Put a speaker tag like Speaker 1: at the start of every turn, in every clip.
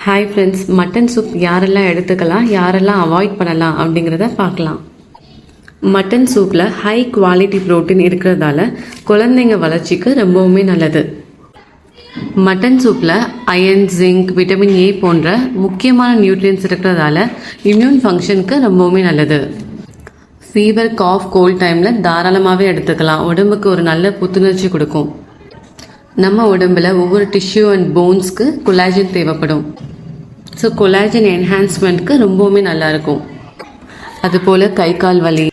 Speaker 1: Hi friends, mutton soup யாரெல்லாம் எடுத்துக்கலாம், யாரெல்லாம் அவாய்ட் பண்ணலாம் அப்படிங்கிறத பார்க்கலாம். மட்டன் சூப்பில் ஹை குவாலிட்டி ப்ரோட்டீன் இருக்கிறதால குழந்தைங்க வளர்ச்சிக்கு ரொம்பவுமே நல்லது. மட்டன் சூப்பில் அயன், ஜிங்க், விட்டமின் ஏ போன்ற முக்கியமான நியூட்ரியன்ஸ் இருக்கிறதால இம்யூன் ஃபங்க்ஷனுக்கு ரொம்பவுமே நல்லது. ஃபீவர், காஃப், கோல்ட் டைமில் தாராளமாகவே எடுத்துக்கலாம். உடம்புக்கு ஒரு நல்ல புத்துணர்ச்சி கொடுக்கும். நம்ம உடம்புல ஒவ்வொரு டிஷ்யூ அண்ட் போன்ஸ்க்கு கொலாஜன் தேவைப்படும். ஸோ கொலாஜன் என்ஹான்ஸ்மெண்ட்க்கு ரொம்பவுமே நல்லாயிருக்கும். அதுபோல் கை கால் வலி,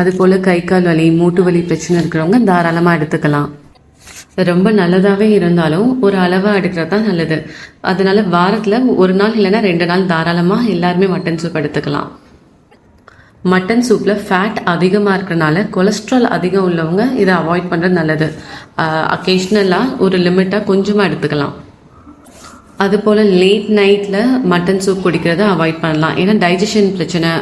Speaker 1: அதுபோல் கை கால் வலி, மூட்டு வலி பிரச்சனை இருக்கிறவங்க தாராளமாக எடுத்துக்கலாம். ரொம்ப நல்லதாகவே இருந்தாலும் ஒரு அளவாக எடுக்கிறது தான் நல்லது. அதனால வாரத்தில் ஒரு நாள் இல்லைன்னா 2 நாள் தாராளமாக எல்லாருமே மட்டன் சூப் எடுத்துக்கலாம். மட்டன் சூப்பில் ஃபேட் அதிகமாக இருக்கிறனால கொலஸ்ட்ரால் அதிகம் உள்ளவங்க இதை அவாய்ட் பண்ணுறது நல்லது. அக்கேஷ்னலாக ஒரு லிமிட்டாக கொஞ்சமாக எடுத்துக்கலாம். அதுபோல் லேட் நைட்டில் மட்டன் சூப் குடிக்கிறத அவாய்ட் பண்ணலாம். ஏன்னா டைஜஷன் பிரச்சனை